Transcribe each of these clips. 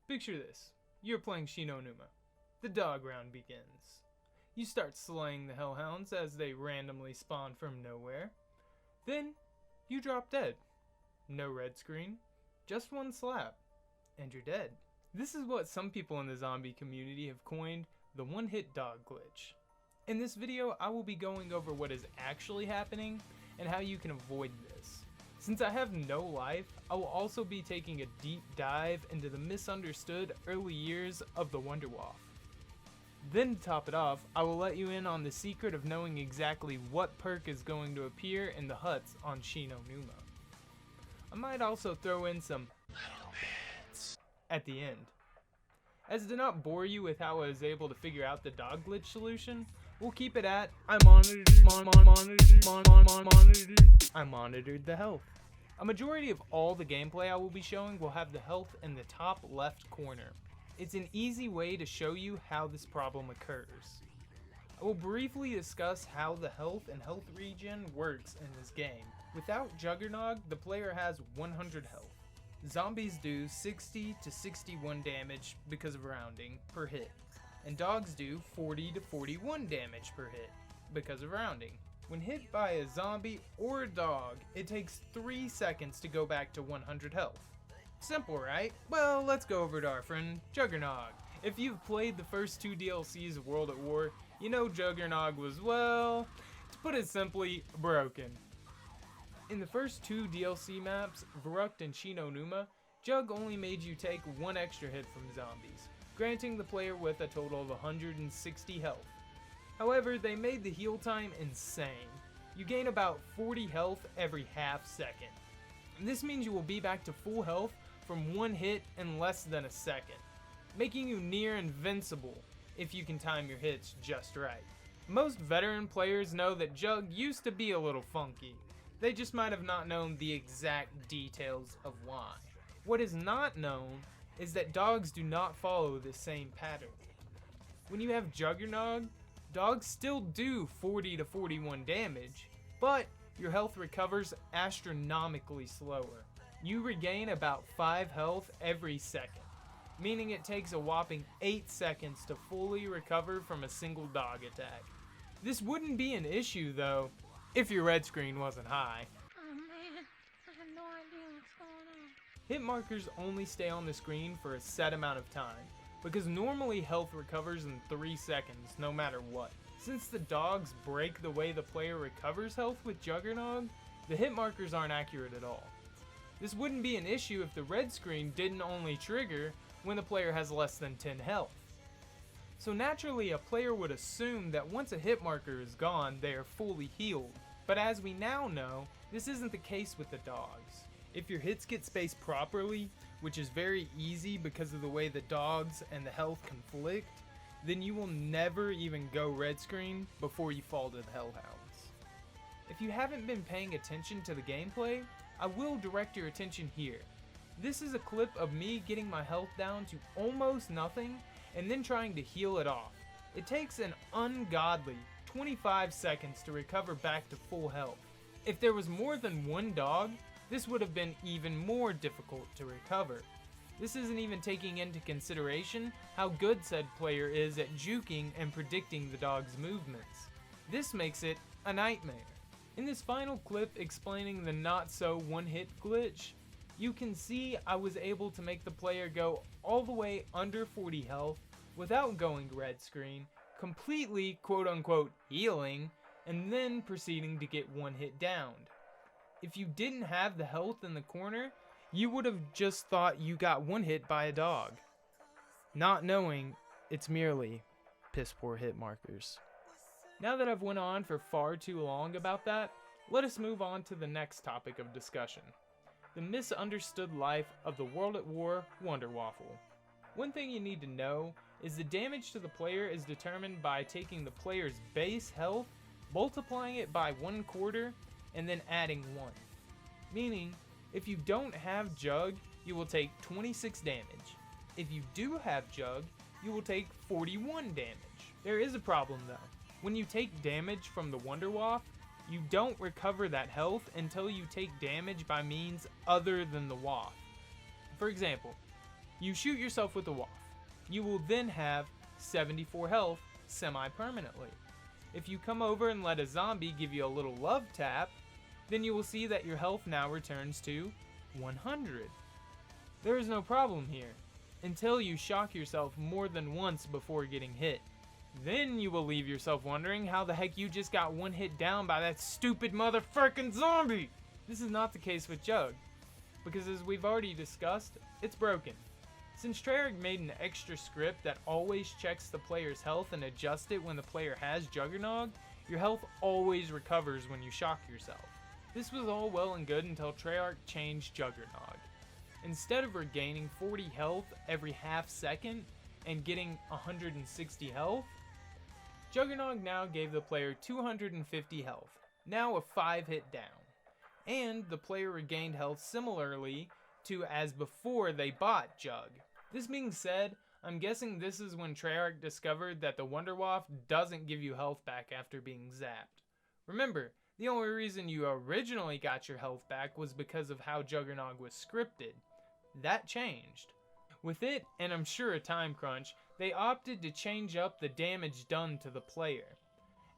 Picture this. You're playing Shinonuma. The dog round begins. You start slaying the hellhounds as they randomly spawn from nowhere. Then, you drop dead. No red screen, just one slap, and you're dead. This is what some people in the zombie community have coined the one-hit dog glitch. In this video, I will be going over what is actually happening and how you can avoid this. Since I have no life, I will also be taking a deep dive into the misunderstood early years of the Wunderwaffe. Then to top it off, I will let you in on the secret of knowing exactly what perk is going to appear in the huts on Shinonuma. I might also throw in some little bits at the end. As to not bore you with how I was able to figure out the dog glitch solution, we'll keep it at I monitored the health. A majority of all the gameplay I will be showing will have the health in the top left corner. It's an easy way to show you how this problem occurs. I will briefly discuss how the health and health regen works in this game. Without Juggernog, the player has 100 health. Zombies do 60 to 61 damage because of rounding per hit, and dogs do 40 to 41 damage per hit because of rounding. When hit by a zombie or a dog, it takes 3 seconds to go back to 100 health. Simple, right? Well, let's go over to our friend Juggernog. If you've played the first 2 DLCs of World at War, you know Juggernog was, well, to put it simply, broken. In the first 2 DLC maps, Verrückt and Shinonuma, Jug only made you take 1 extra hit from zombies, granting the player with a total of 160 health. However, they made the heal time insane. You gain about 40 health every half second. And this means you will be back to full health from 1 hit in less than a second, making you near invincible if you can time your hits just right. Most veteran players know that Jug used to be a little funky. They just might have not known the exact details of why. What is not known is that dogs do not follow this same pattern. When you have Juggernog, dogs still do 40 to 41 damage, but your health recovers astronomically slower. You regain about 5 health every second, meaning it takes a whopping 8 seconds to fully recover from a single dog attack. This wouldn't be an issue though, if your red screen wasn't high. Oh man, I have no idea what's going on. Hit markers only stay on the screen for a set amount of time, because normally health recovers in 3 seconds no matter what. Since the dogs break the way the player recovers health with Juggernog, the hit markers aren't accurate at all. This wouldn't be an issue if the red screen didn't only trigger when the player has less than 10 health. So naturally a player would assume that once a hit marker is gone, they are fully healed. But as we now know, this isn't the case with the dogs. If your hits get spaced properly, which is very easy because of the way the dogs and the health conflict, then you will never even go red screen before you fall to the hellhounds. If you haven't been paying attention to the gameplay, I will direct your attention here. This is a clip of me getting my health down to almost nothing and then trying to heal it off. It takes an ungodly 25 seconds to recover back to full health. If there was more than 1 dog, this would have been even more difficult to recover. This isn't even taking into consideration how good said player is at juking and predicting the dog's movements. This makes it a nightmare. In this final clip explaining the not so one-hit glitch, you can see I was able to make the player go all the way under 40 health without going red screen, completely quote-unquote healing, and then proceeding to get 1 hit downed. If you didn't have the health in the corner, you would have just thought you got 1 hit by a dog, not knowing it's merely piss poor hit markers. Now that I've went on for far too long about that, let us move on to the next topic of discussion. The misunderstood life of the World at War Wunderwaffe. One thing you need to know is the damage to the player is determined by taking the player's base health, multiplying it by 1/4, and then adding 1. Meaning, if you don't have Jug, you will take 26 damage. If you do have Jug, you will take 41 damage. There is a problem though. When you take damage from the Wunderwaffe, you don't recover that health until you take damage by means other than the Waffe. For example, You shoot yourself with a Waffe. You will then have 74 health semi-permanently. If you come over and let a zombie give you a little love tap, then you will see that your health now returns to 100. There is no problem here, until you shock yourself more than once before getting hit. Then you will leave yourself wondering how the heck you just got one hit down by that stupid motherfucking zombie! This is not the case with Jug, because as we've already discussed, it's broken. Since Treyarch made an extra script that always checks the player's health and adjusts it when the player has Juggernog, your health always recovers when you shock yourself. This was all well and good until Treyarch changed Juggernog. Instead of regaining 40 health every half second and getting 160 health, Juggernog now gave the player 250 health, now a 5-hit down. And the player regained health similarly to as before they bought Jug. This being said, I'm guessing this is when Treyarch discovered that the Wunderwaffe doesn't give you health back after being zapped. Remember, the only reason you originally got your health back was because of how Juggernog was scripted. That changed. With it, and I'm sure a time crunch, they opted to change up the damage done to the player,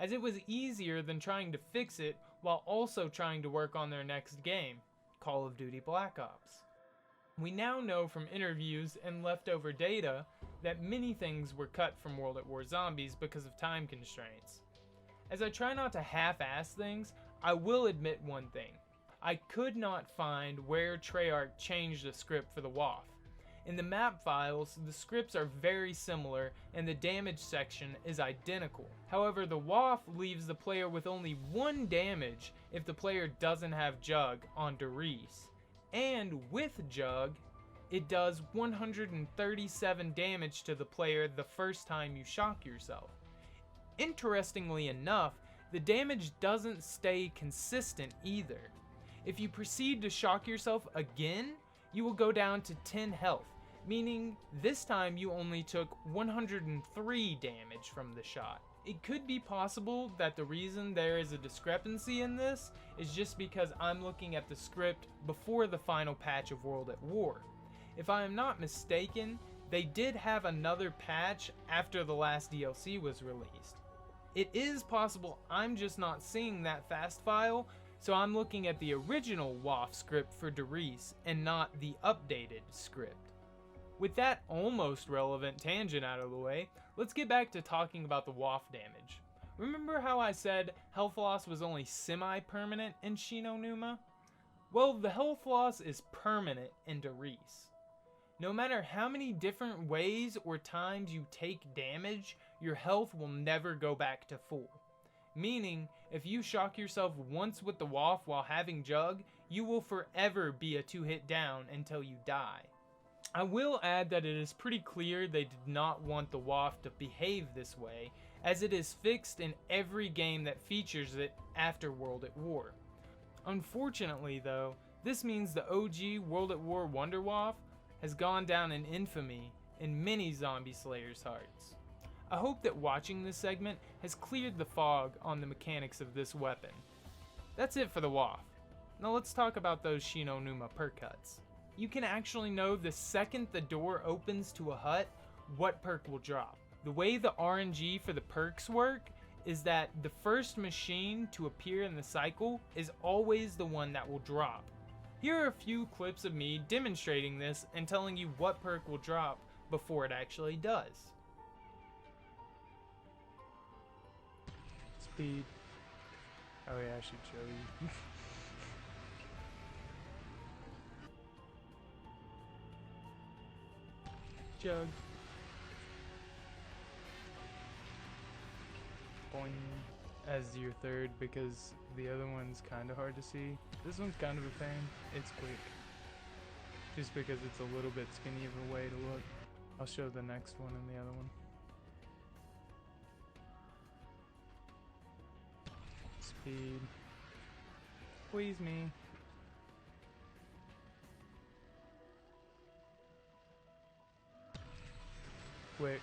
as it was easier than trying to fix it while also trying to work on their next game, Call of Duty Black Ops. We now know from interviews and leftover data that many things were cut from World at War Zombies because of time constraints. As I try not to half-ass things, I will admit one thing. I could not find where Treyarch changed the script for the Waffe. In the map files, the scripts are very similar and the damage section is identical. However, the Waffe leaves the player with only 1 damage if the player doesn't have Jug on Rissole. And with Jug, it does 137 damage to the player the first time you shock yourself. Interestingly enough, the damage doesn't stay consistent either. If you proceed to shock yourself again, you will go down to 10 health, meaning this time you only took 103 damage from the shot. It could be possible that the reason there is a discrepancy in this is just because I'm looking at the script before the final patch of World at War. If I am not mistaken, they did have another patch after the last DLC was released. It is possible I'm just not seeing that fast file, so I'm looking at the original Waffe script for Rissole and not the updated script. With that almost relevant tangent out of the way, let's get back to talking about the Waffe damage. Remember how I said health loss was only semi-permanent in Shi no Numa? Well, the health loss is permanent in Rissole. No matter how many different ways or times you take damage, your health will never go back to full. Meaning, if you shock yourself once with the Waffe while having Jug, you will forever be a 2-hit down until you die. I will add that it is pretty clear they did not want the Waffe to behave this way, as it is fixed in every game that features it after World at War. Unfortunately though, this means the OG World at War Wunderwaffe has gone down in infamy in many zombie slayers' hearts. I hope that watching this segment has cleared the fog on the mechanics of this weapon. That's it for the Waffe. Now let's talk about those Shi no Numa perk huts. You can actually know the second the door opens to a hut what perk will drop. The way the RNG for the perks work is that the first machine to appear in the cycle is always the one that will drop. Here are a few clips of me demonstrating this and telling you what perk will drop before it actually does. Speed. Oh yeah, I should show you. Jug. Boing. As your third, because the other one's kind of hard to see. This one's kind of a pain. It's quick. Just because it's a little bit skinny of a way to look. I'll show the next one and the other one. Speed. Please me. Quick.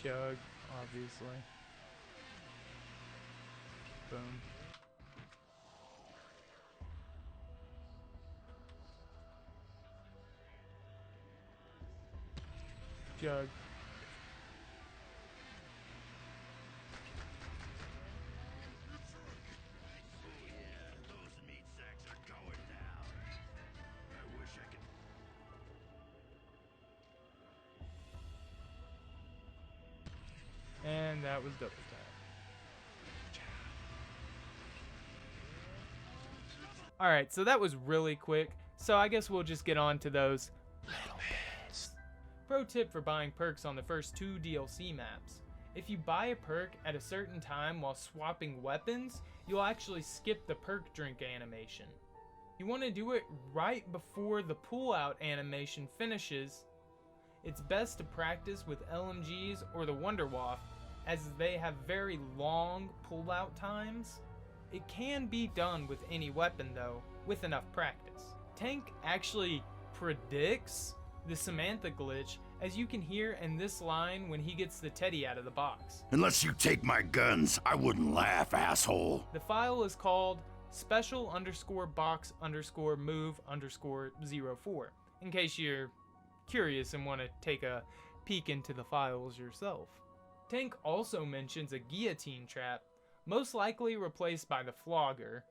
Jug, obviously. Jug. And that was double tap. Alright, so that was really quick, so I guess we'll just get on to those little bits. Pro tip for buying perks on the first 2 DLC maps. If you buy a perk at a certain time while swapping weapons, you'll actually skip the perk drink animation. You want to do it right before the pull-out animation finishes. It's best to practice with LMGs or the Wunderwaffe, as they have very long pull-out times. It can be done with any weapon though, with enough practice. Tank actually predicts the Samantha glitch, as you can hear in this line when he gets the teddy out of the box. Unless you take my guns, I wouldn't laugh, asshole. The file is called special_box_move_04, in case you're curious and want to take a peek into the files yourself. Tank also mentions a guillotine trap, most likely replaced by the flogger,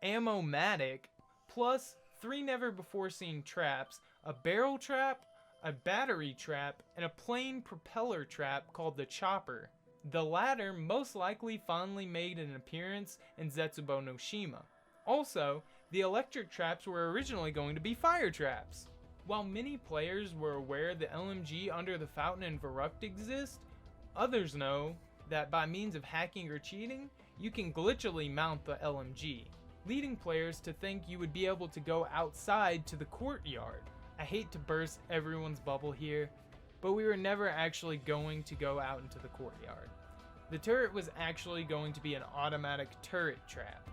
ammo-matic, plus 3 never-before-seen traps, a barrel trap, a battery trap, and a plain propeller trap called the chopper. The latter most likely finally made an appearance in Zetsubo no Shima. Also, the electric traps were originally going to be fire traps. While many players were aware the LMG under the fountain in Verrucht exists, others know that by means of hacking or cheating, you can glitchily mount the LMG, leading players to think you would be able to go outside to the courtyard. I hate to burst everyone's bubble here, but we were never actually going to go out into the courtyard. The turret was actually going to be an automatic turret trap.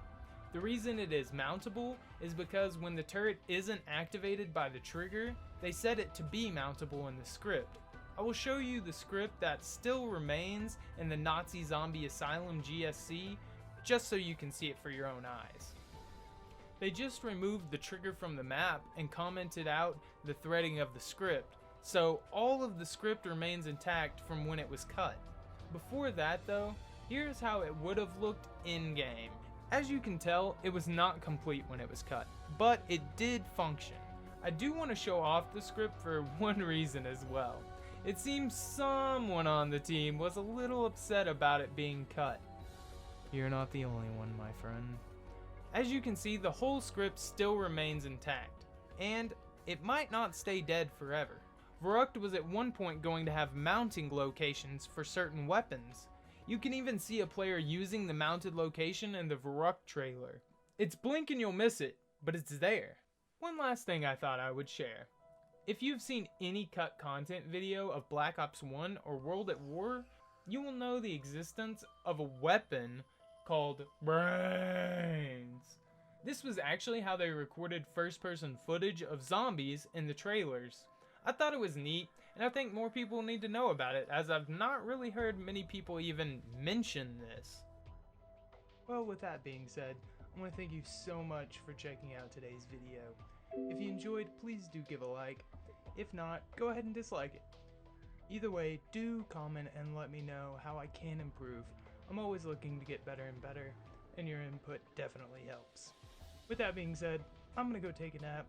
The reason it is mountable is because when the turret isn't activated by the trigger, they set it to be mountable in the script. I will show you the script that still remains in the Nazi Zombie Asylum GSC, just so you can see it for your own eyes. They just removed the trigger from the map and commented out the threading of the script, so all of the script remains intact from when it was cut. Before that though, here's how it would have looked in-game. As you can tell, it was not complete when it was cut, but it did function. I do want to show off the script for one reason as well. It seems someone on the team was a little upset about it being cut. You're not the only one, my friend. As you can see, the whole script still remains intact, and it might not stay dead forever. Verrucht was at one point going to have mounting locations for certain weapons. You can even see a player using the mounted location in the Verrucht trailer. It's blink and you'll miss it, but it's there. One last thing I thought I would share. If you've seen any cut content video of Black Ops 1 or World at War, you will know the existence of a weapon called brains. This was actually how they recorded first-person footage of zombies in the trailers. I thought it was neat, and I think more people need to know about it, as I've not really heard many people even mention this. Well, with that being said, I want to thank you so much for checking out today's video. If you enjoyed, please do give a like. If not, go ahead and dislike it. Either way, do comment and let me know how I can improve. I'm always looking to get better and better, and your input definitely helps. With that being said, I'm gonna go take a nap.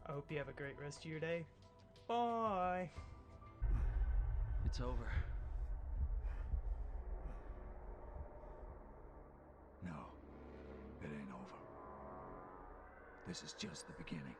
I hope you have a great rest of your day. Bye! It's over. No, it ain't over. This is just the beginning.